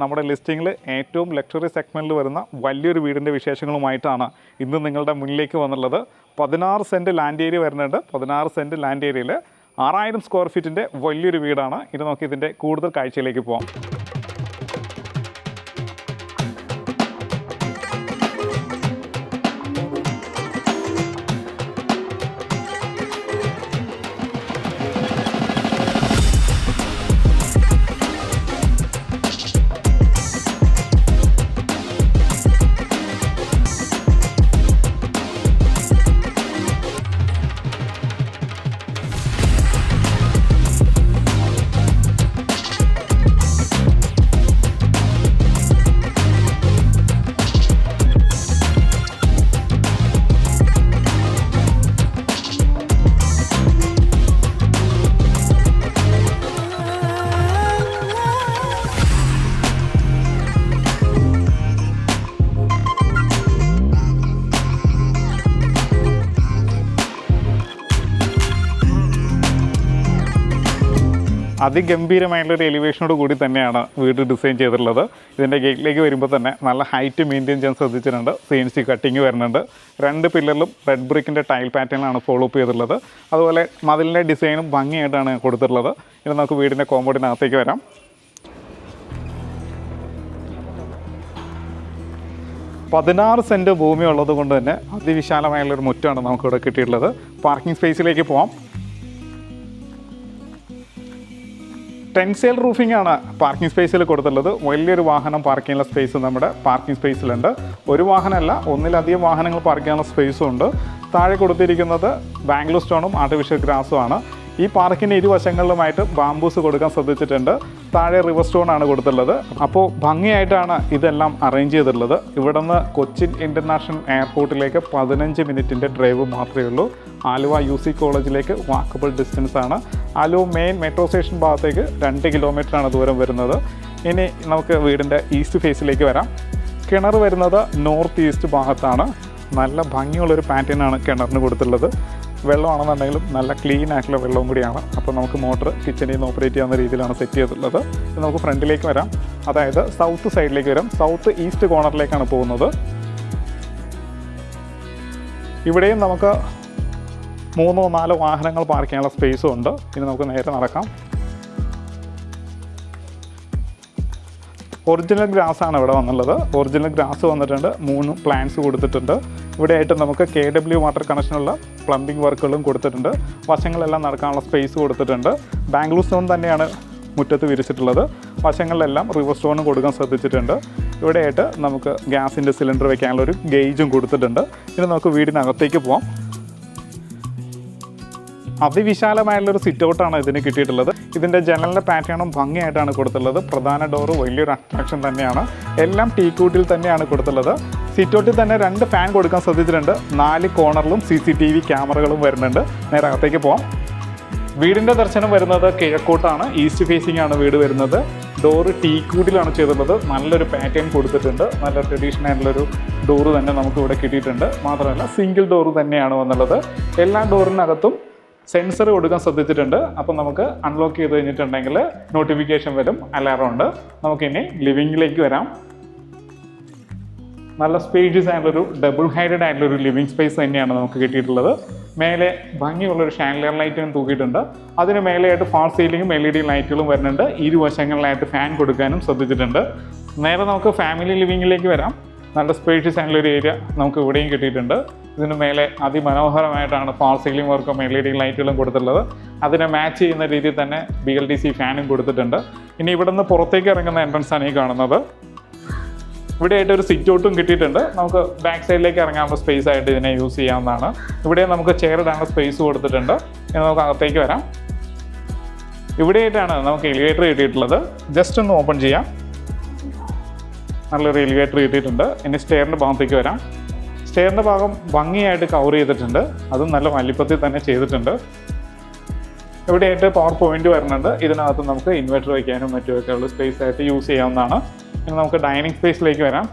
നമ്മുടെ ലിസ്റ്റിങ്ങിൽ ഏറ്റവും ലക്ഷറി സെഗ്മെൻറ്റിൽ വരുന്ന വലിയൊരു വീടിൻ്റെ വിശേഷങ്ങളുമായിട്ടാണ് ഇന്ന് നിങ്ങളുടെ മുന്നിലേക്ക് വന്നുള്ളത്. 16 സെൻറ്റ് ലാൻഡ് ഏരിയ വരുന്നുണ്ട്. 16 സെൻറ്റ് ലാൻഡ് ഏരിയയിൽ 6000 സ്ക്വയർ ഫീറ്റിൻ്റെ വലിയൊരു വീടാണ്. ഇനി നമുക്ക് ഇതിൻ്റെ കൂടുതൽ കാഴ്ചയിലേക്ക് പോകാം. അതിഗംഭീരമായിട്ടുള്ളൊരു എലിവേഷനോട് കൂടി തന്നെയാണ് വീട് ഡിസൈൻ ചെയ്തിട്ടുള്ളത്. ഇതിൻ്റെ ഗേറ്റിലേക്ക് വരുമ്പോൾ തന്നെ നല്ല ഹൈറ്റ് മെയിൻറ്റെയിൻ ചെയ്യാൻ ശ്രദ്ധിച്ചിട്ടുണ്ട്. CNC കട്ടിങ് വരുന്നുണ്ട്. 2 പില്ലറിലും റെഡ് ബ്രിക്കിൻ്റെ ടൈൽ പാറ്റേണിലാണ് ഫോളോ അപ്പ് ചെയ്തിട്ടുള്ളത്. അതുപോലെ മതിലിൻ്റെ ഡിസൈനും ഭംഗിയായിട്ടാണ് കൊടുത്തിട്ടുള്ളത്. ഇനി നമുക്ക് വീടിൻ്റെ കോമ്പൗണ്ടിനകത്തേക്ക് വരാം. പതിനാറ് സെൻറ്റ് ഭൂമി ഉള്ളത് കൊണ്ട് തന്നെ അതിവിശാലമായുള്ളൊരു മുറ്റമാണ് നമുക്കിവിടെ കിട്ടിയിട്ടുള്ളത്. പാർക്കിംഗ് സ്പേസിലേക്ക് പോകാം. ടെൻസൈൽ റൂഫിംഗ് ആണ് പാർക്കിംഗ് സ്പേസിൽ കൊടുത്തിട്ടുള്ളത്. വലിയൊരു വാഹനം പാർക്ക് ചെയ്യാനുള്ള സ്പേസ് നമ്മുടെ പാർക്കിംഗ് സ്പേസിലുണ്ട്. ഒരു വാഹനമല്ല, ഒന്നിലധികം വാഹനങ്ങൾ പാർക്ക് ചെയ്യാനുള്ള സ്പേസും ഉണ്ട്. താഴെ കൊടുത്തിരിക്കുന്നത് ബാംഗ്ലൂർ സ്റ്റോണും ആർട്ടിഫിഷ്യൽ ഗ്രാസും ആണ്. ഈ പാർക്കിൻ്റെ ഇരുവശങ്ങളിലുമായിട്ട് ബാംബൂസ് കൊടുക്കാൻ ശ്രദ്ധിച്ചിട്ടുണ്ട്. താഴെ റിവർ സ്റ്റോൺ ആണ് കൊടുത്തിട്ടുള്ളത്. അപ്പോൾ ഭംഗിയായിട്ടാണ് ഇതെല്ലാം അറേഞ്ച് ചെയ്തിട്ടുള്ളത്. ഇവിടെ നിന്ന് കൊച്ചിൻ ഇൻ്റർനാഷണൽ എയർപോർട്ടിലേക്ക് 15 മിനിറ്റിൻ്റെ ഡ്രൈവ് മാത്രമേ ഉള്ളൂ. ആലുവ UC കോളേജിലേക്ക് വാക്കബിൾ ഡിസ്റ്റൻസ് ആണ്. ആലുവ മെയിൻ മെട്രോ സ്റ്റേഷൻ ഭാഗത്തേക്ക് 2 കിലോമീറ്ററാണ് ദൂരം വരുന്നത്. ഇനി നമുക്ക് വീടിൻ്റെ ഈസ്റ്റ് ഫേസിലേക്ക് വരാം. കിണർ വരുന്നത് നോർത്ത് ഈസ്റ്റ് ഭാഗത്താണ്. നല്ല ഭംഗിയുള്ളൊരു പാറ്റേണാണ് കിണറിന് കൊടുത്തിട്ടുള്ളത്. വെള്ളമാണെന്നുണ്ടെങ്കിലും നല്ല ക്ലീൻ ആയിട്ടുള്ള വെള്ളവും കൂടിയാണ്. അപ്പോൾ നമുക്ക് മോട്ടർ കിച്ചണിൽ നിന്ന് ഓപ്പറേറ്റ് ചെയ്യാവുന്ന രീതിയിലാണ് സെറ്റ് ചെയ്തിട്ടുള്ളത്. നമുക്ക് ഫ്രണ്ടിലേക്ക് വരാം. അതായത് സൗത്ത് സൈഡിലേക്ക് വരാം. സൗത്ത് ഈസ്റ്റ് കോർണറിലേക്കാണ് പോകുന്നത്. ഇവിടെയും നമുക്ക് 3-4 വാഹനങ്ങൾ പാർക്ക് ചെയ്യാനുള്ള സ്പേസും ഉണ്ട്. ഇനി നമുക്ക് നേരെ നടക്കാം. ഒറിജിനൽ ഗ്രാസ് ആണ് ഇവിടെ വന്നുള്ളത്. ഒറിജിനൽ ഗ്രാസ് വന്നിട്ടുണ്ട്. 3 പ്ലാന്റ്സ് കൊടുത്തിട്ടുണ്ട്. ഇവിടെയായിട്ട് നമുക്ക് KW വാട്ടർ കണക്ഷനുള്ള പ്ലംബിംഗ് വർക്കുകളും കൊടുത്തിട്ടുണ്ട്. വശങ്ങളെല്ലാം നടക്കാനുള്ള സ്പേസ് കൊടുത്തിട്ടുണ്ട്. ബാംഗ്ലൂർ സ്റ്റോൺ തന്നെയാണ് മുറ്റത്ത് വിരിച്ചിട്ടുള്ളത്. വശങ്ങളിലെല്ലാം റിവർ സ്റ്റോണും കൊടുക്കാൻ ശ്രദ്ധിച്ചിട്ടുണ്ട്. ഇവിടെയായിട്ട് നമുക്ക് ഗ്യാസിൻ്റെ സിലിണ്ടർ വയ്ക്കാനുള്ള ഒരു ഗേജും കൊടുത്തിട്ടുണ്ട്. ഇനി നമുക്ക് വീടിനകത്തേക്ക് പോകാം. അതിവിശാലമായുള്ളൊരു സിറ്റ് ഔട്ടാണ് ഇതിന് കിട്ടിയിട്ടുള്ളത്. ഇതിൻ്റെ ജനലിൻ്റെ പാറ്റേണും ഭംഗിയായിട്ടാണ് കൊടുത്തുള്ളത്. പ്രധാന ഡോറ് വലിയൊരു അട്രാക്ഷൻ തന്നെയാണ്. എല്ലാം ടീക്കൂട്ടിൽ തന്നെയാണ് കൊടുത്തുള്ളത്. സിറ്റ് ഔട്ടിൽ തന്നെ 2 ഫാൻ കൊടുക്കാൻ ശ്രദ്ധിച്ചിട്ടുണ്ട്. 4 കോർണറിലും CCTV ക്യാമറകളും വരുന്നുണ്ട്. നേരെ അകത്തേക്ക് പോകാം. വീടിൻ്റെ ദർശനം വരുന്നത് കിഴക്കോട്ടാണ്. ഈസ്റ്റ് ഫേസിംഗ് ആണ് വീട് വരുന്നത്. ഡോറ് ടീക്കൂട്ടിലാണ് ചെയ്തിട്ടുള്ളത്. നല്ലൊരു പാറ്റേൺ കൊടുത്തിട്ടുണ്ട്. നല്ല ട്രഡീഷണൽ ആയിട്ടുള്ളൊരു ഡോറ് തന്നെ നമുക്ക് ഇവിടെ കിട്ടിയിട്ടുണ്ട്. മാത്രമല്ല സിംഗിൾ ഡോറ് തന്നെയാണ് വന്നുള്ളത്. എല്ലാ ഡോറിനകത്തും സെൻസർ കൊടുക്കാൻ ശ്രദ്ധിച്ചിട്ടുണ്ട്. അപ്പം നമുക്ക് അൺലോക്ക് ചെയ്ത് കഴിഞ്ഞിട്ടുണ്ടെങ്കിൽ നോട്ടിഫിക്കേഷൻ വരും, അലാറം ഉണ്ട്. നമുക്കിനി ലിവിങ്ങിലേക്ക് വരാം. നല്ല സ്പേഷ്യസ് ആയിട്ടുള്ളൊരു ഡബിൾ ഹൈഡഡ് ആയിട്ടുള്ളൊരു ലിവിങ് സ്പേസ് തന്നെയാണ് നമുക്ക് കിട്ടിയിട്ടുള്ളത്. മേലെ ഭംഗിയുള്ളൊരു ഷാൻഡലിയർ ലൈറ്റും തൂക്കിയിട്ടുണ്ട്. അതിന് മേലെയായിട്ട് ഫാൾ സീലിങ്ങും LED ലൈറ്റുകളും വരുന്നുണ്ട്. ഇരുവശങ്ങളിലായിട്ട് ഫാൻ കൊടുക്കാനും ശ്രദ്ധിച്ചിട്ടുണ്ട്. നേരെ നമുക്ക് ഫാമിലി ലിവിങ്ങിലേക്ക് വരാം. നല്ല സ്പേഷ്യസ് ആയിട്ടുള്ളൊരു ഏരിയ നമുക്ക് ഇവിടെയും കിട്ടിയിട്ടുണ്ട്. ഇതിന് മേലെ അതിമനോഹരമായിട്ടാണ് ഫാൾ സീലിംഗ് വർക്കും LED ലൈറ്റുകളും കൊടുത്തിട്ടുള്ളത്. അതിനെ മാച്ച് ചെയ്യുന്ന രീതിയിൽ തന്നെ BLDC ഫാനും കൊടുത്തിട്ടുണ്ട്. ഇനി ഇവിടെ നിന്ന് പുറത്തേക്ക് ഇറങ്ങുന്ന എൻട്രൻസ് ആണ് ഈ കാണുന്നത്. ഇവിടെയായിട്ട് ഒരു സിറ്റ് ഔട്ടും കിട്ടിയിട്ടുണ്ട്. നമുക്ക് ബാക്ക് സൈഡിലേക്ക് ഇറങ്ങാനുള്ള സ്പേസ് ആയിട്ട് ഇതിനെ യൂസ് ചെയ്യാവുന്നതാണ്. ഇവിടെ നമുക്ക് ചെയർ ഇടാനുള്ള സ്പേസ് കൊടുത്തിട്ടുണ്ട്. ഇനി നമുക്ക് അകത്തേക്ക് വരാം. ഇവിടെയായിട്ടാണ് നമുക്ക് എലിവേറ്റർ കിട്ടിയിട്ടുള്ളത്. ജസ്റ്റ് ഒന്ന് ഓപ്പൺ ചെയ്യാം. നല്ലൊരു എലിവേറ്റർ കിട്ടിയിട്ടുണ്ട്. ഇനി സ്റ്റെയറിൻ്റെ ഭാഗത്തേക്ക് വരാം. സ്റ്റെയറിൻ്റെ ഭാഗം ഭംഗിയായിട്ട് കവർ ചെയ്തിട്ടുണ്ട്. അതും നല്ല വലിപ്പത്തിൽ തന്നെ ചെയ്തിട്ടുണ്ട്. ഇവിടെയായിട്ട് പവർ പോയിന്റ് വരുന്നുണ്ട്. ഇതിനകത്ത് നമുക്ക് ഇൻവെർട്ടർ വയ്ക്കാനും മറ്റുമൊക്കെ ഉള്ള സ്പേസ് ആയിട്ട് യൂസ് ചെയ്യാവുന്നതാണ്. ഇനി നമുക്ക് ഡൈനിങ് സ്പേസിലേക്ക് വരാം.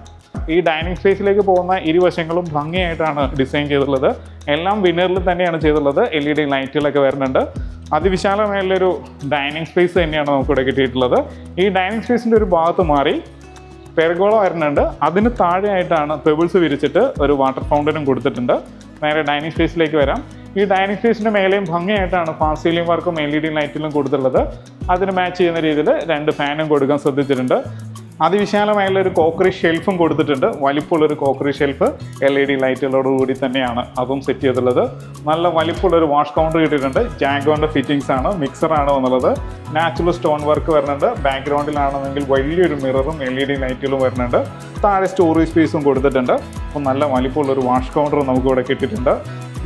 ഈ ഡൈനിങ് സ്പേസിലേക്ക് പോകുന്ന ഇരുവശങ്ങളും ഭംഗിയായിട്ടാണ് ഡിസൈൻ ചെയ്തിട്ടുള്ളത്. എല്ലാം വിനറിൽ തന്നെയാണ് ചെയ്തിട്ടുള്ളത്. LED ലൈറ്റുകളൊക്കെ വരുന്നുണ്ട്. അതിവിശാലമായുള്ളൊരു ഡൈനിങ് സ്പേസ് തന്നെയാണ് നമുക്കിവിടെ കിട്ടിയിട്ടുള്ളത്. ഈ ഡൈനിങ് സ്പേസിൻ്റെ ഒരു ഭാഗത്ത് മാറി പെർഗോള വരുന്നുണ്ട്. അതിന് താഴെയായിട്ടാണ് പെബിൾസ് വിരിച്ചിട്ട് ഒരു വാട്ടർ ഫൗണ്ടനും കൊടുത്തിട്ടുണ്ട്. നേരെ ഡൈനിങ് സ്പേസിലേക്ക് വരാം. ഈ ഡൈനിങ് സ്പേസിൻ്റെ മേലെയും ഭംഗിയായിട്ടാണ് ഫാസ്റ്റ് സീലിംഗ് വർക്കും LED ലൈറ്റിലും കൊടുത്തിട്ടുള്ളത്. അതിന് മാച്ച് ചെയ്യുന്ന രീതിയിൽ 2 ഫാനും കൊടുക്കാൻ ശ്രദ്ധിച്ചിട്ടുണ്ട്. അതിവിശാലമായുള്ള ഒരു കോക്കറി ഷെൽഫും കൊടുത്തിട്ടുണ്ട്. വലിപ്പമുള്ളൊരു കോക്കറി ഷെൽഫ് LED ലൈറ്റുകളോടുകൂടി തന്നെയാണ് അതും സെറ്റ് ചെയ്തിട്ടുള്ളത്. നല്ല വലിപ്പമുള്ളൊരു വാഷ് കൗണ്ടർ കിട്ടിയിട്ടുണ്ട്. ജാഗോൻ്റെ ഫിറ്റിംഗ്സ് ആണ്, മിക്സറാണ് വന്നുള്ളത്. നാച്ചുറൽ സ്റ്റോൺ വർക്ക് വരുന്നുണ്ട്. ബാക്ക്ഗ്രൗണ്ടിലാണെങ്കിൽ വലിയൊരു മിററും LED ലൈറ്റുകളും വരുന്നുണ്ട്. താഴെ സ്റ്റോറേജ് സ്പേസും കൊടുത്തിട്ടുണ്ട്. അപ്പോൾ നല്ല വലിപ്പമുള്ളൊരു വാഷ് കൗണ്ടർ നമുക്കിവിടെ കിട്ടിയിട്ടുണ്ട്.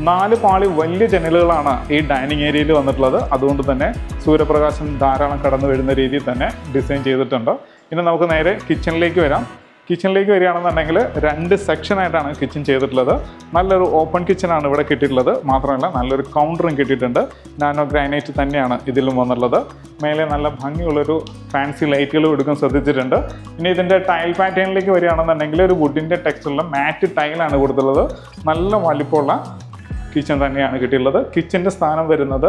4 പാളി വലിയ ജനലുകളാണ് ഈ ഡൈനിങ് ഏരിയയിൽ വന്നിട്ടുള്ളത്. അതുകൊണ്ട് തന്നെ സൂര്യപ്രകാശം ധാരാളം കടന്നു വരുന്ന രീതിയിൽ തന്നെ ഡിസൈൻ ചെയ്തിട്ടുണ്ട്. ഇനി നമുക്ക് നേരെ കിച്ചണിലേക്ക് വരാം. കിച്ചണിലേക്ക് വരികയാണെന്നുണ്ടെങ്കിൽ 2 സെക്ഷനായിട്ടാണ് കിച്ചൺ ചെയ്തിട്ടുള്ളത്. നല്ലൊരു ഓപ്പൺ കിച്ചണാണ് ഇവിടെ കിട്ടിയിട്ടുള്ളത്. മാത്രമല്ല നല്ലൊരു കൗണ്ടറും കിട്ടിയിട്ടുണ്ട്. നാനോ ഗ്രാനൈറ്റ് തന്നെയാണ് ഇതിലും വന്നിട്ടുള്ളത്. മേലെ നല്ല ഭംഗിയുള്ളൊരു ഫാൻസി ലൈറ്റുകളും എടുക്കാൻ ശ്രദ്ധിച്ചിട്ടുണ്ട്. ഇനി ഇതിൻ്റെ ടൈൽ പാറ്റേണിലേക്ക് വരികയാണെന്നുണ്ടെങ്കിൽ ഒരു വുഡിൻ്റെ ടെക്സ്ചറുള്ള മാറ്റ് ടൈലാണ് കൊടുത്തിട്ടുള്ളത്. നല്ല വലിപ്പമുള്ള കിച്ചൺ തന്നെയാണ് കിട്ടിയിട്ടുള്ളത്. കിച്ചൻ്റെ സ്ഥാനം വരുന്നത്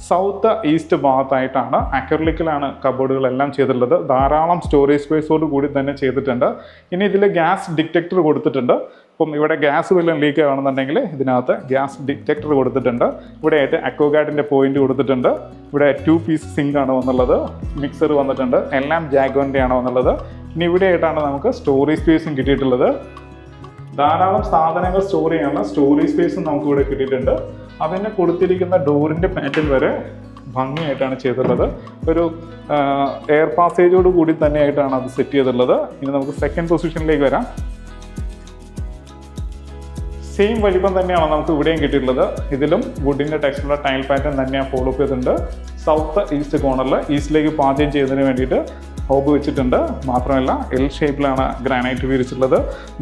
സൗത്ത് ഈസ്റ്റ് ഭാഗത്തായിട്ടാണ്. അക്രിലിക്കിലാണ് കബോർഡുകളെല്ലാം ചെയ്തിട്ടുള്ളത്. ധാരാളം സ്റ്റോറേജ് സ്പേസോട് കൂടി തന്നെ ചെയ്തിട്ടുണ്ട്. ഇനി ഇതിൽ ഗ്യാസ് ഡിറ്റക്ടർ കൊടുത്തിട്ടുണ്ട്. ഇപ്പം ഇവിടെ ഗ്യാസ് വല്ലതും ലീക്ക് ആണെന്നുണ്ടെങ്കിൽ ഇതിനകത്ത് ഗ്യാസ് ഡിറ്റക്ടർ കൊടുത്തിട്ടുണ്ട്. ഇവിടെ ആയിട്ട് അക്വാഗാർഡിൻ്റെ പോയിന്റ് കൊടുത്തിട്ടുണ്ട്. ഇവിടെ 2 പീസ് സിങ്ക് ആണ് വന്നുള്ളത്. മിക്സർ വന്നിട്ടുണ്ട്. എല്ലാം ജാഗോൻ്റെ ആണ് വന്നുള്ളത്. ഇനി ഇവിടെ ആയിട്ടാണ് നമുക്ക് സ്റ്റോറേജ് സ്പേസും കിട്ടിയിട്ടുള്ളത്. ധാരാളം സാധനങ്ങൾ സ്റ്റോർ ചെയ്യാനുള്ള സ്റ്റോറേജ് സ്പേസും നമുക്ക് ഇവിടെ കിട്ടിയിട്ടുണ്ട്. അതിന് കൊടുത്തിരിക്കുന്ന ഡോറിൻ്റെ പാറ്റേൺ വരെ ഭംഗിയായിട്ടാണ് ചെയ്തിട്ടുള്ളത്. ഒരു എയർ പാസേജോട് കൂടി തന്നെയായിട്ടാണ് അത് സെറ്റ് ചെയ്തിട്ടുള്ളത്. ഇനി നമുക്ക് സെക്കൻഡ് പൊസിഷനിലേക്ക് വരാം. സെയിം വലിപ്പം തന്നെയാണ് നമുക്ക് ഇവിടെയും കിട്ടിയിട്ടുള്ളത്. ഇതിലും വുഡിൻ്റെ ടെക്സ്ചറുള്ള ടൈൽ പാറ്റേൺ തന്നെയാണ് ഫോളോ അപ്പ് ചെയ്തിട്ടുണ്ട്. സൗത്ത് ഈസ്റ്റ് കോർണറിൽ ഈസ്റ്റിലേക്ക് പാചകം ചെയ്യുന്നതിന് വേണ്ടിയിട്ട് ഹോബ് വെച്ചിട്ടുണ്ട്. മാത്രമല്ല L ഷേപ്പിലാണ് ഗ്രാനൈറ്റ് വിരിച്ചിട്ടുള്ളത്.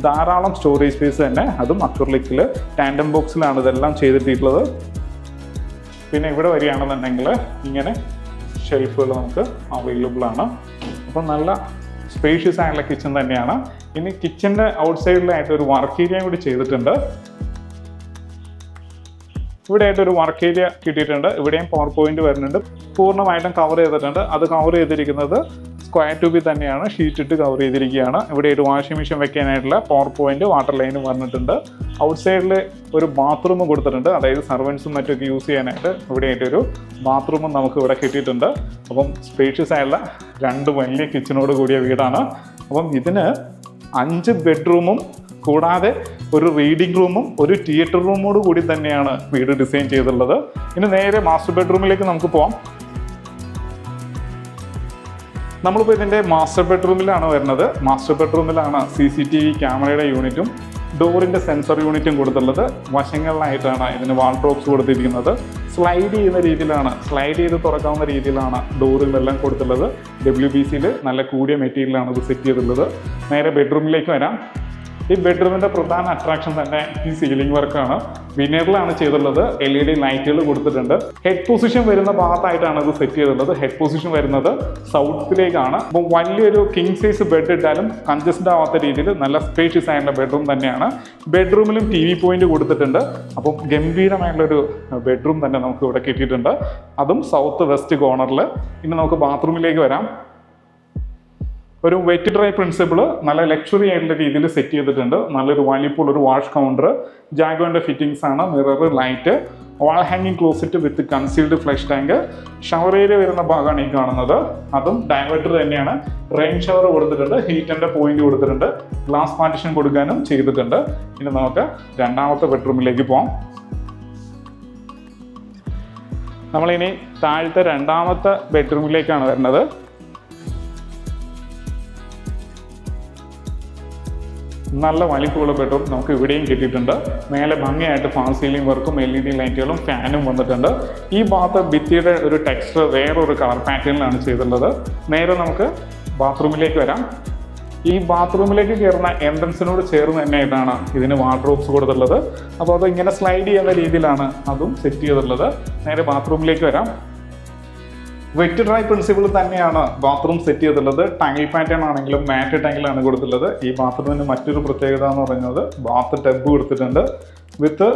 ധാരാളം സ്റ്റോറേജ് സ്പേസ് തന്നെ, അതും അക്രിലിക്കിൽ ടാൻഡം ബോക്സിലാണ് ഇതെല്ലാം ചെയ്തിട്ടുള്ളത്. പിന്നെ ഇവിടെ വരികയാണെന്നുണ്ടെങ്കിൽ ഇങ്ങനെ ഷെൽഫുകൾ നമുക്ക് അവൈലബിൾ ആണ്. അപ്പം നല്ല സ്പേഷ്യസ് ആയിട്ടുള്ള കിച്ചൺ തന്നെയാണ്. ഇനി കിച്ചൻ്റെ ഔട്ട് സൈഡിലായിട്ട് ഒരു വർക്ക് ഏരിയ കൂടി ചെയ്തിട്ടുണ്ട്. ഇവിടെ ആയിട്ടൊരു വർക്ക് ഏരിയ കിട്ടിയിട്ടുണ്ട്. ഇവിടെയും പവർ പോയിന്റ് വരുന്നുണ്ട്. പൂർണ്ണമായിട്ടും കവർ ചെയ്തിട്ടുണ്ട്. അത് കവർ ചെയ്തിരിക്കുന്നത് സ്ക്വയർ ട്യൂബിൽ തന്നെയാണ്. ഷീറ്റ് ഇട്ട് കവർ ചെയ്തിരിക്കുകയാണ്. ഇവിടെ ഒരു വാഷിംഗ് മെഷീൻ വെക്കാനായിട്ടുള്ള പവർ പോയിന്റ്, വാട്ടർ ലൈനും വന്നിട്ടുണ്ട്. ഔട്ട് സൈഡിൽ ഒരു ബാത്റൂം കൊടുത്തിട്ടുണ്ട്. അതായത് സർവൻസും മറ്റൊക്കെ യൂസ് ചെയ്യാനായിട്ട് ഇവിടെ ആയിട്ടൊരു ബാത്റൂമും നമുക്ക് ഇവിടെ കിട്ടിയിട്ടുണ്ട്. അപ്പം സ്പേഷ്യസ് ആയിട്ടുള്ള 2 വലിയ കിച്ചണോട് കൂടിയ വീടാണ്. അപ്പം ഇതിന് 5 ബെഡ്റൂമും കൂടാതെ ഒരു റീഡിംഗ് റൂമും ഒരു തിയേറ്റർ റൂമോട് കൂടി തന്നെയാണ് വീട് ഡിസൈൻ ചെയ്തിട്ടുള്ളത്. ഇനി നേരെ മാസ്റ്റർ ബെഡ്റൂമിലേക്ക് നമുക്ക് പോകാം. നമ്മളിപ്പോൾ ഇതിൻ്റെ മാസ്റ്റർ ബെഡ്റൂമിലാണ് വരുന്നത്. മാസ്റ്റർ ബെഡ്റൂമിലാണ് CCTV ക്യാമറയുടെ യൂണിറ്റും ഡോറിൻ്റെ സെൻസർ യൂണിറ്റും കൊടുത്തുള്ളത്. വശങ്ങളിലായിട്ടാണ് ഇതിന് വാൾഡ്രോബ്സ് കൊടുത്തിരിക്കുന്നത്. സ്ലൈഡ് ചെയ്യുന്ന രീതിയിലാണ്, സ്ലൈഡ് ചെയ്ത് തുറക്കാവുന്ന രീതിയിലാണ് ഡോറുകളെല്ലാം കൊടുത്തുള്ളത്. WBCയിൽ നല്ല കൂടിയ മെറ്റീരിയലാണ് ഇത് സെറ്റ് ചെയ്തിട്ടുള്ളത്. നേരെ ബെഡ്റൂമിലേക്ക് വരാം. ഈ ബെഡ്റൂമിൻ്റെ പ്രധാന അട്രാക്ഷൻ തന്നെ ഈ സീലിംഗ് വർക്കാണ്. വിനറിലാണ് ചെയ്തിട്ടുള്ളത്. LED ലൈറ്റുകൾ കൊടുത്തിട്ടുണ്ട്. ഹെഡ് പൊസിഷൻ വരുന്ന ഭാഗത്തായിട്ടാണ് ഇത് സെറ്റ് ചെയ്തിട്ടുള്ളത്. ഹെഡ് പൊസിഷൻ വരുന്നത് സൗത്തിലേക്കാണ്. അപ്പോൾ വലിയൊരു കിങ് സൈസ് ബെഡ് ഇട്ടാലും കൺജസ്റ്റഡ് ആവാത്ത രീതിയിൽ നല്ല സ്പേഷ്യസ് ആയിട്ടുള്ള ബെഡ്റൂം തന്നെയാണ്. ബെഡ്റൂമിലും TV പോയിന്റ് കൊടുത്തിട്ടുണ്ട്. അപ്പം ഗംഭീരമായിട്ടുള്ളൊരു ബെഡ്റൂം തന്നെ നമുക്ക് ഇവിടെ കിട്ടിയിട്ടുണ്ട്. അതും സൗത്ത് വെസ്റ്റ് കോർണറിൽ. ഇനി നമുക്ക് ബാത്റൂമിലേക്ക് വരാം. ഒരു വെറ്റ് ഡ്രൈ പ്രിൻസിപ്പിൾ നല്ല ലക്ഷറി ആയിട്ടുള്ള രീതിയിൽ സെറ്റ് ചെയ്തിട്ടുണ്ട്. നല്ലൊരു വലിപ്പമുള്ളൊരു വാഷ് കൗണ്ടർ, ജാഗോൻ്റെ ഫിറ്റിംഗ്സ് ആണ്, മിറർ, ലൈറ്റ്, വാൾ ഹാങ്ങിങ് closet with concealed flush tank. Shower area വരുന്ന ഭാഗമാണ് ഈ കാണുന്നത്. അതും ഡൈവേർട്ടർ തന്നെയാണ്. റെയിൻ ഷവർ കൊടുത്തിട്ടുണ്ട്. ഹീറ്ററിൻ്റെ പോയിന്റ് കൊടുത്തിട്ടുണ്ട്. ഗ്ലാസ് പാർട്ടീഷൻ കൊടുക്കാനും ചെയ്തിട്ടുണ്ട്. ഇനി നമുക്ക് രണ്ടാമത്തെ ബെഡ്റൂമിലേക്ക് പോകാം. നമ്മളിനി താഴത്തെ രണ്ടാമത്തെ ബെഡ്റൂമിലേക്കാണ് വരുന്നത്. നല്ല വലിപ്പമുള്ള ബെഡ്റൂം നമുക്ക് ഇവിടെയും കിട്ടിയിട്ടുണ്ട്. മേലെ ഭംഗിയായിട്ട് ഫാസ്റ്റ് സീലിംഗ് വർക്കും LED ലൈറ്റുകളും ഫാനും വന്നിട്ടുണ്ട്. ഈ ഭാഗത്ത് ഭിത്തിയുടെ ഒരു ടെക്സ്ചർ വേറൊരു കളർ പാറ്റേണിലാണ് ചെയ്തിട്ടുള്ളത്. നേരെ നമുക്ക് ബാത്റൂമിലേക്ക് വരാം. ഈ ബാത്റൂമിലേക്ക് കയറുന്ന എൻട്രൻസിനോട് ചേർന്ന് തന്നെയായിട്ടാണ് ഇതിന് വാർഡ്രോബ്സ് കൊടുത്തിട്ടുള്ളത്. അപ്പോൾ അത് ഇങ്ങനെ സ്ലൈഡ് ചെയ്യുന്ന രീതിയിലാണ് അതും സെറ്റ് ചെയ്തിട്ടുള്ളത്. നേരെ ബാത്റൂമിലേക്ക് വരാം. വെറ്റ് ഡ്രൈ പ്രിൻസിപ്പിൾ തന്നെയാണ് ബാത്റൂം സെറ്റ് ചെയ്തിട്ടുള്ളത്. ടൈൽ പാറ്റേൺ ആണെങ്കിലും മാറ്റ് ടൈലാണ് കൊടുത്തിട്ടുള്ളത്. ഈ ബാത്റൂമിന് മറ്റൊരു പ്രത്യേകത എന്ന് പറയുന്നത് ബാത്ത് ടബ് കൊടുത്തിട്ടുണ്ട്. With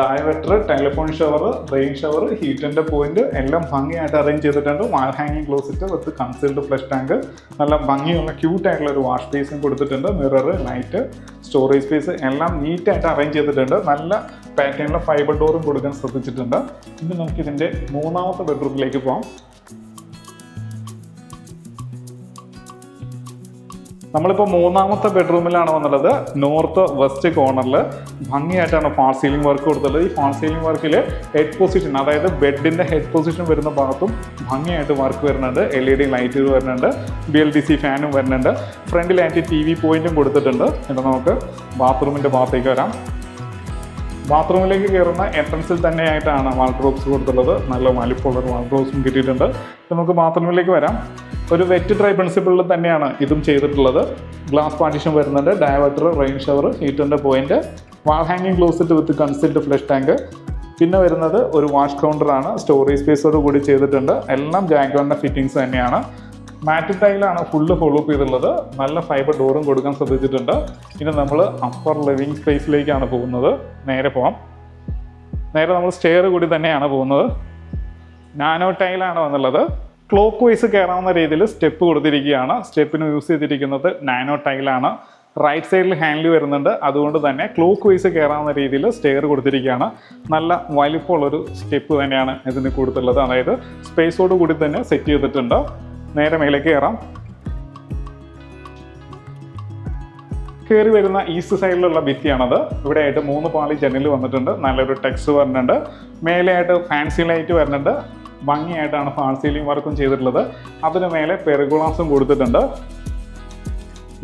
diverter, telephone shower, rain shower, ഹീറ്റിൻ്റെ പോയിന്റ് എല്ലാം ഭംഗിയായിട്ട് അറേഞ്ച് ചെയ്തിട്ടുണ്ട്. വാൾ ഹാങ്ങിങ് closet with concealed flush tank, നല്ല ഭംഗിയുള്ള ക്യൂട്ടായിട്ടുള്ള ഒരു വാഷ് ബേസും കൊടുത്തിട്ടുണ്ട്. മിറർ, ലൈറ്റ്, സ്റ്റോറേജ് സ്പേസ് എല്ലാം നീറ്റായിട്ട് അറേഞ്ച് ചെയ്തിട്ടുണ്ട്. നല്ല പാറ്റേണിലെ ഫൈബർ ഡോറും കൊടുക്കാൻ ശ്രദ്ധിച്ചിട്ടുണ്ട്. ഇനി നമുക്കിതിൻ്റെ മൂന്നാമത്തെ ബെഡ്റൂമിലേക്ക് പോകാം. നമ്മളിപ്പോൾ മൂന്നാമത്തെ ബെഡ്റൂമിലാണ് വന്നുള്ളത്. നോർത്ത് വെസ്റ്റ് കോർണറിൽ ഭംഗിയായിട്ടാണ് ഫാൾ സീലിംഗ് വർക്ക് കൊടുത്തിട്ടുള്ളത്. ഈ ഫാൾ സീലിംഗ് വർക്കിൽ ഹെഡ് പൊസിഷൻ, അതായത് ബെഡിൻ്റെ ഹെഡ് പൊസിഷൻ വരുന്ന ഭാഗത്തും ഭംഗിയായിട്ട് വർക്ക് വരുന്നുണ്ട്. LED ലൈറ്റുകൾ വരുന്നുണ്ട്, BLDC ഫാനും വരുന്നുണ്ട്. ഫ്രണ്ടിലായിട്ട് TV പോയിന്റും കൊടുത്തിട്ടുണ്ട്. എന്നിട്ട് നമുക്ക് ബാത്റൂമിൻ്റെ ഭാഗത്തേക്ക് വരാം. ബാത്റൂമിലേക്ക് കയറുന്ന എൻട്രൻസിൽ തന്നെയായിട്ടാണ് വാൾഡ്രോബ്സ് കൊടുത്തിട്ടുള്ളത്. നല്ല വലിപ്പമുള്ളൊരു വാൾഡ്രോബ്സും കിട്ടിയിട്ടുണ്ട്. നമുക്ക് ബാത്റൂമിലേക്ക് വരാം. ഒരു വെറ്റ് ഡ്രൈ പ്രിൻസിപ്പിളിൽ തന്നെയാണ് ഇതും ചെയ്തിട്ടുള്ളത്. ഗ്ലാസ് പാർട്ടീഷൻ വരുന്നുണ്ട്, ഡയവെറ്റർ, റെയിൻ ഷവർ, ഹീറ്ററിൻ്റെ പോയിന്റ്, വാൾ ഹാങ്ങിങ് closet with concealed flush tank. പിന്നെ വരുന്നത് ഒരു വാഷ് കൗണ്ടറാണ്, സ്റ്റോറേജ് സ്പേസോട് കൂടി ചെയ്തിട്ടുണ്ട്. എല്ലാം ജാഗ്വാറിൻ്റെ ഫിറ്റിങ്സ് തന്നെയാണ്. മാറ്റ് ടൈലാണ് ഫുള്ള് ഫോളോ അപ്പ് ചെയ്തിട്ടുള്ളത്. നല്ല ഫൈബർ ഡോറും കൊടുക്കാൻ ശ്രദ്ധിച്ചിട്ടുണ്ട്. ഇനി നമ്മൾ അപ്പർ ലിവിങ് സ്പേസിലേക്കാണ് പോകുന്നത്. നേരെ പോവാം. നേരെ നമ്മൾ സ്റ്റെയർ കൂടി തന്നെയാണ് പോകുന്നത്. നാനോ ടൈലാണ് വന്നുള്ളത്. ക്ലോക്ക് വൈസ് കയറാവുന്ന രീതിയിൽ സ്റ്റെപ്പ് കൊടുത്തിരിക്കുകയാണ്. സ്റ്റെപ്പിന് യൂസ് ചെയ്തിരിക്കുന്നത് നാനോ ടൈലാണ്. റൈറ്റ് സൈഡിൽ ഹാൻഡിൽ വരുന്നുണ്ട്. അതുകൊണ്ട് തന്നെ ക്ലോക്ക് വൈസ് കയറാവുന്ന രീതിയിൽ സ്റ്റെയർ കൊടുത്തിരിക്കുകയാണ്. നല്ല വലിപ്പമുള്ളൊരു സ്റ്റെപ്പ് തന്നെയാണ് ഇതിന് കൊടുത്തിട്ടുള്ളത്. അതായത് സ്പേസോട് കൂടി തന്നെ സെറ്റ് ചെയ്തിട്ടുണ്ട്. നേരെ മേലേക്ക് കയറാം. കയറി വരുന്ന ഈസ്റ്റ് സൈഡിലുള്ള ഭിത്തിയാണത്. ഇവിടെ ആയിട്ട് 3 പാളി ജനൽ വന്നിട്ടുണ്ട്. നല്ലൊരു ടെക്സ്റ്റ് വരുന്നുണ്ട്. മേലെയായിട്ട് ഫാൻസി ലൈറ്റ് വരുന്നുണ്ട്. ഭംഗിയായിട്ടാണ് ഫാൾ സീലിംഗ് വർക്കും ചെയ്തിട്ടുള്ളത്. അതിന് മേലെ പെർഗോളാസും കൊടുത്തിട്ടുണ്ട്.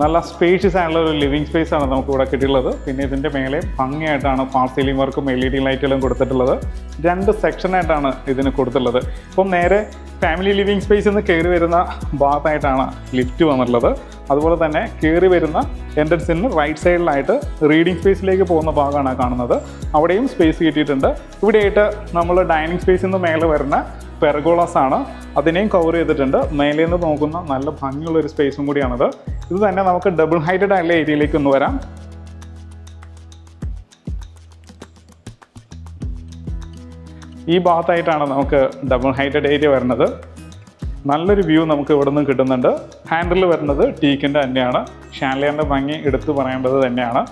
നല്ല സ്പേഷ്യസ് ആയിട്ടുള്ള ഒരു ലിവിങ് സ്പേസ് ആണ് നമുക്ക് ഇവിടെ കിട്ടിയിട്ടുള്ളത്. പിന്നെ ഇതിൻ്റെ മേലെ ഭംഗിയായിട്ടാണ് ഫാൾ സീലിംഗ് വർക്കും LED ലൈറ്റുകളും കൊടുത്തിട്ടുള്ളത്. 2 സെക്ഷനായിട്ടാണ് ഇതിന് കൊടുത്തിട്ടുള്ളത്. ഇപ്പം നേരെ ഫാമിലി ലിവിങ് സ്പേസിൽ നിന്ന് കയറി വരുന്ന ഭാഗത്തായിട്ടാണ് ലിഫ്റ്റ് വന്നിട്ടുള്ളത്. അതുപോലെ തന്നെ കയറി വരുന്ന എൻട്രൻസിന് റൈറ്റ് സൈഡിലായിട്ട് റീഡിംഗ് സ്പേസിലേക്ക് പോകുന്ന ഭാഗമാണ് കാണുന്നത്. അവിടെയും സ്പേസ് കിട്ടിയിട്ടുണ്ട്. ഇവിടെയായിട്ട് നമ്മൾ ഡൈനിങ് സ്പേസിൽ നിന്ന് മേലെ വരുന്ന പെർഗോളാസ് ആണ്, അതിനെയും കവർ ചെയ്തിട്ടുണ്ട്. മേലെ നിന്ന് നോക്കുന്ന നല്ല ഭംഗിയുള്ള ഒരു സ്പേസും കൂടിയാണത്. ഇത് തന്നെ നമുക്ക് ഡബിൾ ഹൈറ്റഡ് ആയിട്ടുള്ള ഏരിയയിലേക്ക് ഒന്ന് വരാം. ഈ ഭാഗത്തായിട്ടാണ് നമുക്ക് ഡബിൾ ഹൈറ്റഡ് ഏരിയ വരുന്നത്. നല്ലൊരു വ്യൂ നമുക്ക് ഇവിടെ നിന്ന് കിട്ടുന്നുണ്ട്. ഹാൻഡിൽ വരുന്നത് ടീക്കിൻ്റെ തന്നെയാണ്. ഷാൻലിയറിൻ്റെ ഭംഗി എടുത്തു പറയേണ്ടത് തന്നെയാണ്.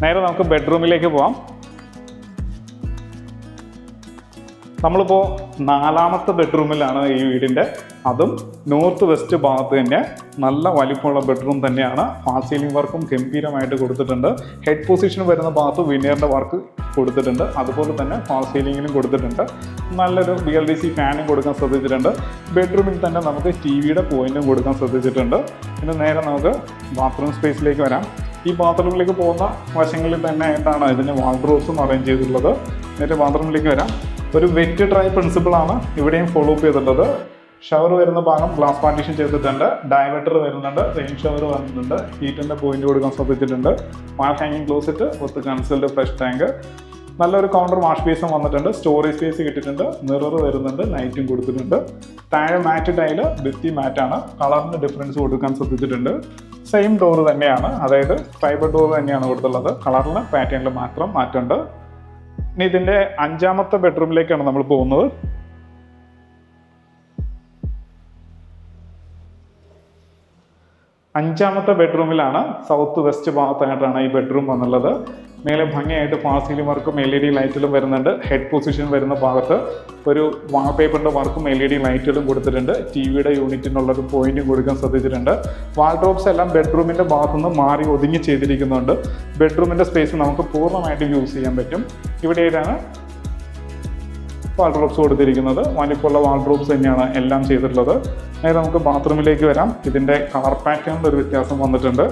നേരെ നമുക്ക് ബെഡ്റൂമിലേക്ക് പോകാം. നമ്മളിപ്പോൾ 4ാമത്തെ ബെഡ്റൂമിലാണ് ഈ വീടിൻ്റെ. അതും നോർത്ത് വെസ്റ്റ് ഭാഗത്ത് തന്നെ നല്ല വലിപ്പമുള്ള ബെഡ്റൂം തന്നെയാണ്. ഫാൾ സീലിംഗ് വർക്കും ഗംഭീരമായിട്ട് കൊടുത്തിട്ടുണ്ട്. ഹെഡ് പൊസിഷൻ വരുന്ന ഭാഗത്ത് വിനിയറിൻ്റെ വർക്ക് കൊടുത്തിട്ടുണ്ട്. അതുപോലെ തന്നെ ഫാൾ സീലിങ്ങിലും കൊടുത്തിട്ടുണ്ട്. നല്ലൊരു BLDC ഫാനും കൊടുക്കാൻ ശ്രദ്ധിച്ചിട്ടുണ്ട്. ബെഡ്റൂമിൽ തന്നെ നമുക്ക് TVയുടെ പോയിന്റും കൊടുക്കാൻ ശ്രദ്ധിച്ചിട്ടുണ്ട്. പിന്നെ നേരെ നമുക്ക് ബാത്റൂം സ്പേസിലേക്ക് വരാം. ഈ ബാത്റൂമിലേക്ക് പോകുന്ന വശങ്ങളിൽ തന്നെ ആയിട്ടാണ് ഇതിന് വാൾഡ്രോബ്സും അറേഞ്ച് ചെയ്തിട്ടുള്ളത്. നേരെ ബാത്റൂമിലേക്ക് വരാം. ഒരു വെറ്റ് ഡ്രൈ പ്രിൻസിപ്പിളാണ് ഇവിടെയും ഫോളോ അപ്പ് ചെയ്തിട്ടുള്ളത്. ഷവർ വരുന്ന ഭാഗം ഗ്ലാസ് പാർട്ടീഷൻ ചെയ്തിട്ടുണ്ട്. ഡയവെറ്റർ വരുന്നുണ്ട്, റെയിൻ ഷവർ വരുന്നുണ്ട്, ഹീറ്റിൻ്റെ പോയിന്റ് കൊടുക്കാൻ ശ്രദ്ധിച്ചിട്ടുണ്ട്. വാൾ ഹാങ്ങിങ് closet with concealed flush tank, നല്ലൊരു കൗണ്ടർ വാഷ് ബേസും വന്നിട്ടുണ്ട്. സ്റ്റോറേജ് സ്പേസ് കിട്ടിയിട്ടുണ്ട്. മിറർ വരുന്നുണ്ട്, ലൈറ്റും കൊടുത്തിട്ടുണ്ട്. താഴെ മാറ്റ് ടൈല് ഭിത്തി മാറ്റാണ്. കളറിന് ഡിഫറൻസ് കൊടുക്കാൻ ശ്രദ്ധിച്ചിട്ടുണ്ട്. സെയിം ഡോർ തന്നെയാണ്, അതായത് ഫൈബർ ഡോർ തന്നെയാണ് കൊടുത്തുള്ളത്. കളറിന് പാറ്റേണിൽ മാത്രം മാറ്റമുണ്ട്. ഇനി ഇതിൻ്റെ 5ാമത്തെ ബെഡ്റൂമിലേക്കാണ് നമ്മൾ പോകുന്നത്. 5ാമത്തെ ബെഡ്റൂമിലാണ് സൗത്ത് വെസ്റ്റ് ഭാഗത്തായിട്ടാണ് ഈ ബെഡ്റൂം വന്നുള്ളത്. മേലെ ഭംഗിയായിട്ട് ഫാൾ സീലിംഗ് വർക്കും LED ലൈറ്റിലും വരുന്നുണ്ട്. ഹെഡ് പൊസിഷൻ വരുന്ന ഭാഗത്ത് ഒരു വാൾപേപ്പറിൻ്റെ വർക്കും LED ലൈറ്റുകളും കൊടുത്തിട്ടുണ്ട്. TVയുടെ യൂണിറ്റിനുള്ളൊരു പോയിന്റും കൊടുക്കാൻ ശ്രദ്ധിച്ചിട്ടുണ്ട്. വാൾഡ്രോബ്സ് എല്ലാം ബെഡ്റൂമിൻ്റെ ഭാഗത്തുനിന്ന് മാറി ഒതുങ്ങി ചെയ്തിരിക്കുന്നുണ്ട്. ബെഡ്റൂമിൻ്റെ സ്പേസ് നമുക്ക് പൂർണ്ണമായിട്ടും യൂസ് ചെയ്യാൻ പറ്റും. ഇവിടെയാണ് വാൾഡ്രോബ്സ് കൊടുത്തിരിക്കുന്നത്. വലിപ്പമുള്ള വാൾഡ്രോബ്സ് തന്നെയാണ് എല്ലാം ചെയ്തിട്ടുള്ളത്. നേരെ നമുക്ക് ബാത്റൂമിലേക്ക് വരാം. ഇതിൻ്റെ കളർ പാറ്റേണിൽ ഒരു വ്യത്യാസം വന്നിട്ടുണ്ട്.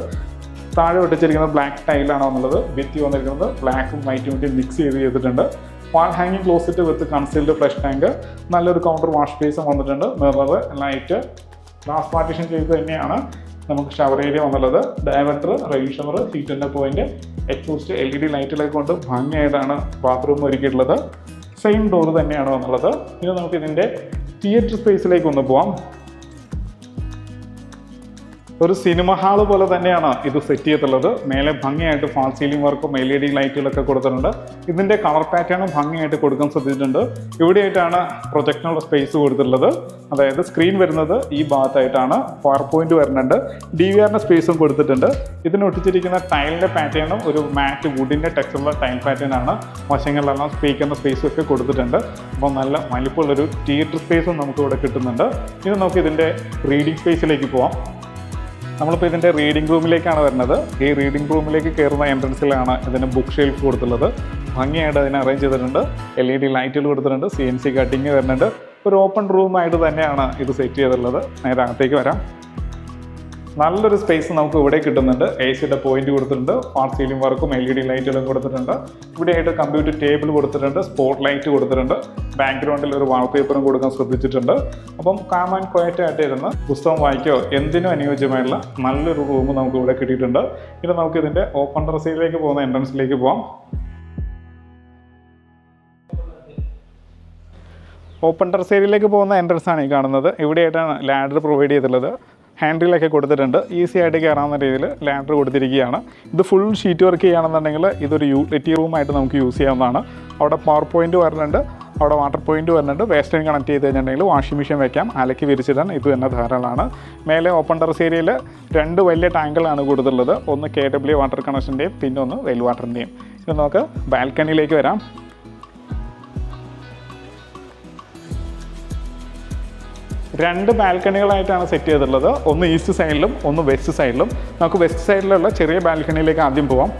താഴെ ഒട്ടിച്ചിരിക്കുന്നത് ബ്ലാക്ക് ടൈലാണ് വന്നുള്ളത്. ഭിത്തി വന്നിരിക്കുന്നത് ബ്ലാക്കും വൈറ്റും കൂടി മിക്സ് ചെയ്തിട്ടുണ്ട്. വാൾ ഹാങ്ങിങ് closet with concealed flush tank, നല്ലൊരു കൗണ്ടർ വാഷ് ബേസും വന്നിട്ടുണ്ട്. മിറർ, ലൈറ്റ്, ഗ്ലാസ് പാർട്ടീഷൻ ചെയ്ത് തന്നെയാണ് നമുക്ക് ഷവർ ഏരിയ വന്നുള്ളത്. ഡയവെറ്റർ, റെയിൻ ഷവർ, ഹീറ്റിൻ്റെ പോയിന്റ്, എക്സോസ്റ്റ്, LED ലൈറ്റിലേക്ക് കൊണ്ട് ഭംഗിയായിട്ടാണ് ബാത്റൂം ഒരുക്കിയിട്ടുള്ളത്. സെയിം ഡോർ തന്നെയാണ് വന്നുള്ളത്. ഇനി നമുക്ക് ഇതിൻ്റെ തിയേറ്റർ സ്പേസിലേക്ക് ഒന്ന് പോവാം. ഒരു സിനിമ ഹാള് പോലെ തന്നെയാണ് ഇത് സെറ്റ് ചെയ്തിട്ടുള്ളത്. മേലെ ഭംഗിയായിട്ട് ഫാൾ സീലിംഗ് വർക്കും LED ലൈറ്റുകളൊക്കെ കൊടുത്തിട്ടുണ്ട്. ഇതിൻ്റെ കളർ പാറ്റേണും ഭംഗിയായിട്ട് കൊടുക്കാൻ ശ്രദ്ധിച്ചിട്ടുണ്ട്. ഇവിടെയായിട്ടാണ് പ്രൊജക്ടിനുള്ള സ്പേസ് കൊടുത്തിട്ടുള്ളത്. അതായത് സ്ക്രീൻ വരുന്നത് ഈ ഭാഗത്തായിട്ടാണ്. പവർ പോയിന്റ് വരുന്നുണ്ട്. DVRന്റെ സ്പേസും കൊടുത്തിട്ടുണ്ട്. ഇതിന് ഒട്ടിച്ചിരിക്കുന്ന ടൈലിൻ്റെ പാറ്റേണും ഒരു മാറ്റ് വുഡിൻ്റെ ടെക്സ്ചറുള്ള ടൈൽ പാറ്റേൺ ആണ്. വശങ്ങളിലെല്ലാം സ്പീക്കറിൻ്റെ സ്പേസും ഒക്കെ കൊടുത്തിട്ടുണ്ട്. അപ്പോൾ നല്ല വലിപ്പമുള്ളൊരു തിയേറ്റർ സ്പേസും നമുക്ക് ഇവിടെ കിട്ടുന്നുണ്ട്. ഇനി നമുക്ക് ഇതിൻ്റെ റീഡിംഗ് സ്പേസിലേക്ക് പോവാം. നമ്മളിപ്പോൾ ഇതിൻ്റെ റീഡിംഗ് റൂമിലേക്കാണ് വരുന്നത്. ഈ റീഡിംഗ് റൂമിലേക്ക് കയറുന്ന എൻട്രൻസിലാണ് ഇതിന് ബുക്ക് ഷെൽഫ് കൊടുത്തുള്ളത്. ഭംഗിയായിട്ട് അതിനെ അറേഞ്ച് ചെയ്തിട്ടുണ്ട്. LED ലൈറ്റുകൾ കൊടുത്തിട്ടുണ്ട്. CNC കട്ടിങ് വരുന്നുണ്ട്. ഒരു ഓപ്പൺ റൂമായിട്ട് തന്നെയാണ് ഇത് സെറ്റ് ചെയ്തിട്ടുള്ളത്. നേരെ അകത്തേക്ക് വരാം. നല്ലൊരു സ്പേസ് നമുക്ക് ഇവിടെ കിട്ടുന്നുണ്ട്. AC-യുടെ പോയിന്റ് കൊടുത്തിട്ടുണ്ട്. ഫാൾ സീലിംഗ് വർക്കും LED ലൈറ്റുകളും കൊടുത്തിട്ടുണ്ട്. ഇവിടെയായിട്ട് കമ്പ്യൂട്ടർ ടേബിൾ കൊടുത്തിട്ടുണ്ട്. സ്പോട്ട് ലൈറ്റ് കൊടുത്തിട്ടുണ്ട്. ബാക്ക്ഗ്രൗണ്ടിൽ ഒരു വാൾപേപ്പറും കൊടുക്കാൻ ശ്രദ്ധിച്ചിട്ടുണ്ട്. അപ്പം കാം ആൻഡ് ക്വയറ്റ് ആയിട്ട് ഇരുന്ന് പുസ്തകം വായിക്കോ എന്തിനും അനുയോജ്യമായുള്ള നല്ലൊരു റൂം നമുക്ക് ഇവിടെ കിട്ടിയിട്ടുണ്ട്. ഇനി നമുക്ക് ഇതിൻ്റെ ഓപ്പൺ ടെറസിലേക്ക് പോകുന്ന എൻട്രൻസിലേക്ക് പോകാം. ഓപ്പൺ ടെറസ് ഏരിയയിലേക്ക് പോകുന്ന എൻട്രൻസ് ആണ് ഈ കാണുന്നത്. ഇവിടെയായിട്ടാണ് ലാഡർ പ്രൊവൈഡ് ചെയ്തിട്ടുള്ളത്. ഹാൻഡിലൊക്കെ കൊടുത്തിട്ടുണ്ട്. ഈസി ആയിട്ട് കയറാവുന്ന രീതിയിൽ ലാഡർ കൊടുത്തിരിക്കുകയാണ്. ഇത് ഫുൾ ഷീറ്റ് വർക്ക് ചെയ്യുകയാണെന്നുണ്ടെങ്കിൽ ഇതൊരു യൂട്ടിലിറ്റി റൂമായിട്ട് നമുക്ക് യൂസ് ചെയ്യാവുന്നതാണ്. അവിടെ പവർ പോയിന്റ് വരുന്നുണ്ട്. അവിടെ വാട്ടർ പോയിന്റ് വരുന്നുണ്ട്. വേസ്റ്റ് ലൈൻ കണക്ട് ചെയ്ത് കഴിഞ്ഞിട്ടുണ്ടെങ്കിൽ വാഷിംഗ് മെഷീൻ വെക്കാം. അലക്കി വിരിച്ചിടാൻ ഇത് തന്നെ ധാരാളമാണ്. മേലെ ഓപ്പൺ ടെറസ് ഏരിയയിൽ 2 വലിയ ടാങ്കുകളാണ് കൊടുത്തിട്ടുള്ളത്. ഒന്ന് KW വാട്ടർ കണക്ഷൻ്റെയും പിന്നെ ഒന്ന് വെൽ വാട്ടറിൻ്റെയും. ഇത് നമുക്ക് ബാൽക്കണിയിലേക്ക് വരാം. 2 ബാൽക്കണികളായിട്ടാണ് സെറ്റ് ചെയ്തിട്ടുള്ളത്. ഒന്ന് ഈസ്റ്റ് സൈഡിലും ഒന്ന് വെസ്റ്റ് സൈഡിലും. നമുക്ക് വെസ്റ്റ് സൈഡിലുള്ള ചെറിയ ബാൽക്കണിയിലേക്ക് ആദ്യം പോവാം.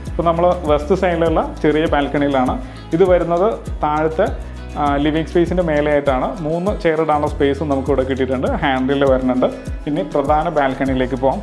ഇപ്പോൾ നമ്മൾ വെസ്റ്റ് സൈഡിലുള്ള ചെറിയ ബാൽക്കണിയിലാണ്. ഇത് വരുന്നത് താഴത്തെ ലിവിങ് സ്പേസിൻ്റെ മേലെയായിട്ടാണ്. 3 ചെയർ ഇടാനുള്ള സ്പേസും നമുക്ക് ഇവിടെ കിട്ടിയിട്ടുണ്ട്. ഹാൻഡിൽ വരുന്നുണ്ട്. ഇനി പ്രധാന ബാൽക്കണിയിലേക്ക് പോവാം.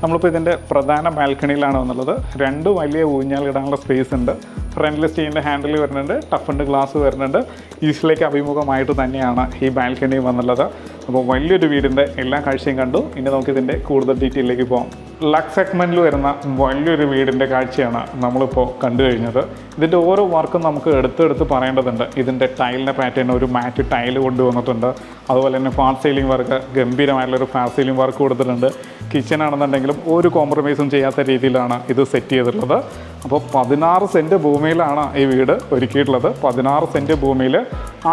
നമ്മളിപ്പോൾ ഇതിൻ്റെ പ്രധാന ബാൽക്കണിയിലാണ് വന്നുള്ളത്. 2 വലിയ ഊഞ്ഞാലിടാനുള്ള സ്പേസ് ഉണ്ട്. ഫ്രണ്ടിൽ സ്റ്റീലിൻ്റെ ഹാൻഡിൽ വരുന്നുണ്ട്. ടഫൻഡ് ഗ്ലാസ് വരുന്നുണ്ട്. ഈസ്റ്റിലേക്ക് അഭിമുഖമായിട്ട് തന്നെയാണ് ഈ ബാൽക്കണി വന്നുള്ളത്. അപ്പോൾ വലിയൊരു വീടിൻ്റെ എല്ലാ കാഴ്ചയും കണ്ടു. ഇനി നമുക്കിതിൻ്റെ കൂടുതൽ ഡീറ്റെയിലേക്ക് പോകാം. ലക്സ് സെഗ്മെൻറ്റിൽ വരുന്ന വലിയൊരു വീടിൻ്റെ കാഴ്ചയാണ് നമ്മളിപ്പോൾ കണ്ടു കഴിഞ്ഞത്. ഇതിൻ്റെ ഓരോ വർക്കും നമുക്ക് എടുത്തെടുത്ത് പറയേണ്ടതുണ്ട്. ഇതിൻ്റെ ടൈലിൻ്റെ പാറ്റേൺ ഒരു മാറ്റ് ടൈൽ കൊണ്ടുവന്നിട്ടുണ്ട്. അതുപോലെ തന്നെ ഫാൾ സീലിംഗ് വർക്ക് ഗംഭീരമായിട്ടുള്ളൊരു ഫാൾ സീലിംഗ് വർക്ക് കൊടുത്തിട്ടുണ്ട്. കിച്ചൺ ആണെന്നുണ്ടെങ്കിലും ഒരു കോംപ്രമൈസും ചെയ്യാത്ത രീതിയിലാണ് ഇത് സെറ്റ് ചെയ്തിട്ടുള്ളത്. അപ്പോൾ 16 സെൻറ്റ് ഭൂമിയിലാണ് ഈ വീട് ഒരുക്കിയിട്ടുള്ളത്. 16 സെൻറ്റ് ഭൂമിയിൽ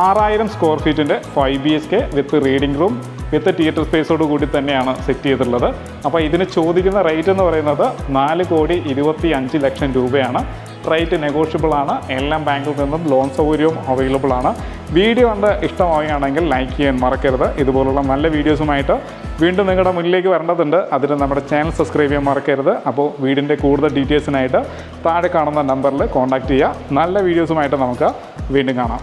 6000 സ്ക്വയർ ഫീറ്റിൻ്റെ 5 BHK with reading room with theatre സ്പേസോട് കൂടി തന്നെയാണ് സെറ്റ് ചെയ്തിട്ടുള്ളത്. അപ്പോൾ ഇതിന് ചോദിക്കുന്ന റേറ്റ് എന്ന് പറയുന്നത് 4,25,00,000 രൂപയാണ്. റേറ്റ് നെഗോഷ്യബിൾ ആണ്. എല്ലാം ബാങ്കിൽ നിന്നും ലോൺ സൗകര്യവും അവൈലബിൾ ആണ്. വീഡിയോ കണ്ട് ഇഷ്ടമാവുകയാണെങ്കിൽ ലൈക്ക് ചെയ്യാൻ മറക്കരുത്. ഇതുപോലുള്ള നല്ല വീഡിയോസുമായിട്ട് വീണ്ടും നിങ്ങളുടെ മുന്നിലേക്ക് വരേണ്ടതുണ്ട്. അതിന് നമ്മുടെ ചാനൽ സബ്സ്ക്രൈബ് ചെയ്യാൻ മറക്കരുത്. അപ്പോൾ വീടിൻ്റെ കൂടുതൽ ഡീറ്റെയിൽസിനായിട്ട് താഴെ കാണുന്ന നമ്പറിൽ കോൺടാക്റ്റ് ചെയ്യുക. നല്ല വീഡിയോസുമായിട്ട് നമുക്ക് വീണ്ടും കാണാം.